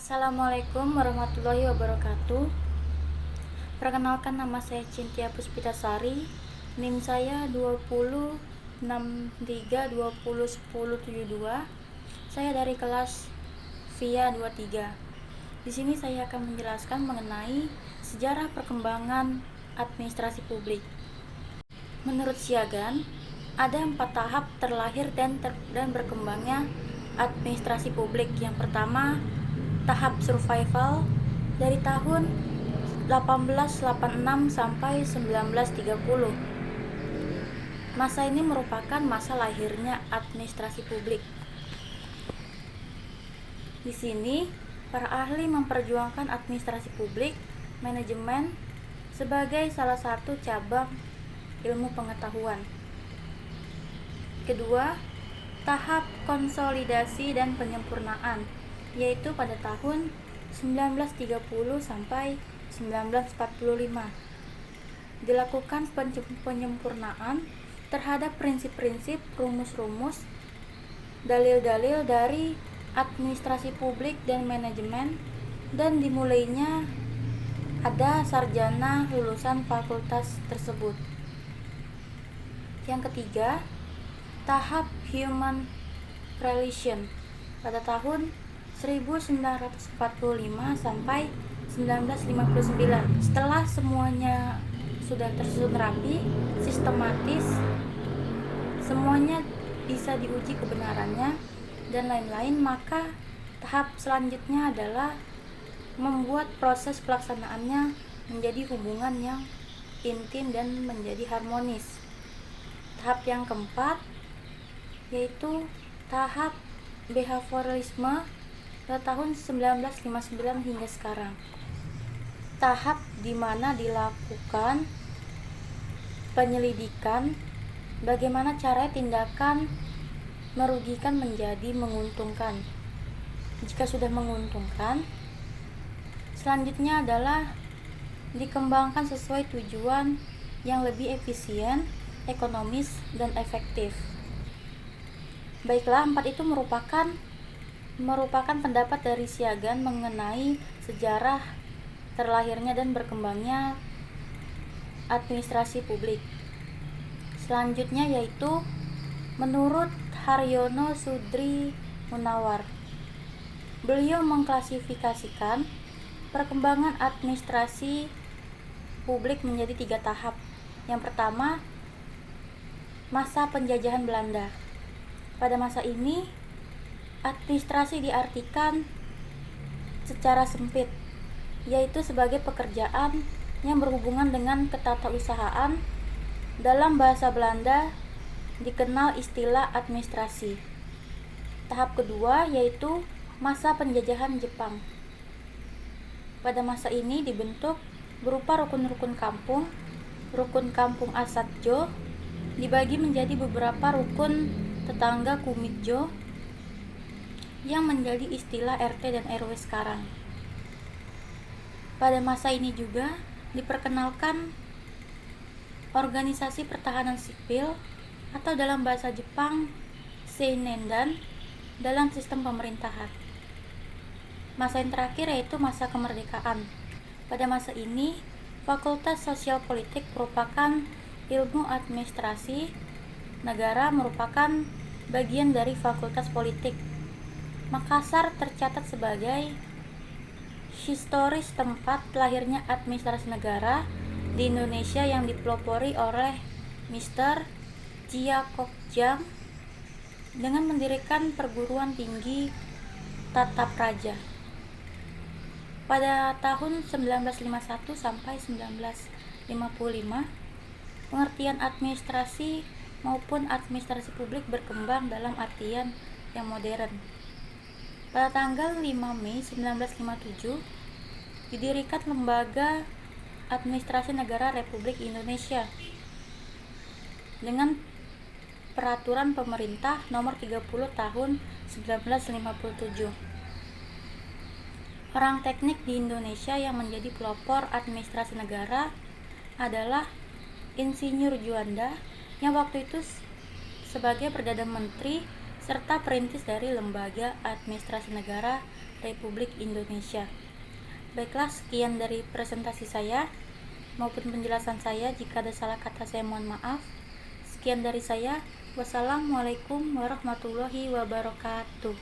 Assalamualaikum warahmatullahi wabarakatuh. Perkenalkan, nama saya Cintia Puspitasari. NIM saya 2063201072. Saya dari kelas VIA 23. Di sini saya akan menjelaskan mengenai sejarah perkembangan administrasi publik. Menurut Siagan, ada 4 tahap terlahir dan berkembangnya administrasi publik. Yang pertama, tahap survival dari tahun 1886 sampai 1930. Masa ini merupakan masa lahirnya administrasi publik. Di sini, para ahli memperjuangkan administrasi publik, manajemen sebagai salah satu cabang ilmu pengetahuan. Kedua, tahap konsolidasi dan penyempurnaan, yaitu pada tahun 1930 sampai 1945. Dilakukan penyempurnaan terhadap prinsip-prinsip, rumus-rumus, dalil-dalil dari administrasi publik dan manajemen, dan dimulainya ada sarjana lulusan fakultas tersebut. Yang ketiga, tahap human relation pada tahun 1945 sampai 1959. Setelah semuanya sudah tersusun rapi, sistematis, semuanya bisa diuji kebenarannya dan lain-lain, maka tahap selanjutnya adalah membuat proses pelaksanaannya menjadi hubungan yang intim dan menjadi harmonis. Tahap yang keempat yaitu tahap behavioralisme pada tahun 1959 hingga sekarang. Tahap di mana dilakukan penyelidikan bagaimana cara tindakan merugikan menjadi menguntungkan. Jika sudah menguntungkan, selanjutnya adalah dikembangkan sesuai tujuan yang lebih efisien, ekonomis, dan efektif. Baiklah, 4 itu merupakan pendapat dari Siagan mengenai sejarah terlahirnya dan berkembangnya administrasi publik. Selanjutnya yaitu menurut Haryono Sudri Munawar. Beliau mengklasifikasikan perkembangan administrasi publik menjadi 3 tahap. Yang pertama, masa penjajahan Belanda. Pada masa ini, administrasi diartikan secara sempit, yaitu sebagai pekerjaan yang berhubungan dengan ketatausahaan. Dalam bahasa Belanda dikenal istilah administrasi. Tahap kedua yaitu masa penjajahan Jepang. Pada masa ini dibentuk berupa rukun-rukun kampung. Rukun kampung Asatjo dibagi menjadi beberapa rukun tetangga Kumitjo yang menjadi istilah RT dan RW sekarang. Pada masa ini juga diperkenalkan organisasi pertahanan sipil atau dalam bahasa Jepang Seinendan dalam sistem pemerintahan. Masa yang terakhir yaitu masa kemerdekaan. Pada masa ini, Fakultas Sosial Politik merupakan ilmu administrasi negara, merupakan bagian dari Fakultas Politik. Makassar tercatat sebagai historis tempat lahirnya administrasi negara di Indonesia yang dipelopori oleh Mr. Chia Kok Jang dengan mendirikan perguruan tinggi Tata Praja pada tahun 1951 sampai 1955. Pengertian administrasi maupun administrasi publik berkembang dalam artian yang modern. Pada tanggal 5 Mei 1957 didirikan Lembaga Administrasi Negara Republik Indonesia dengan Peraturan Pemerintah Nomor 30 Tahun 1957. Orang teknik di Indonesia yang menjadi pelopor administrasi negara adalah Insinyur Juanda yang waktu itu sebagai Perdana Menteri serta perintis dari Lembaga Administrasi Negara Republik Indonesia. Baiklah, sekian dari presentasi saya maupun penjelasan saya. Jika ada salah kata saya mohon maaf. Sekian dari saya. Wassalamualaikum warahmatullahi wabarakatuh.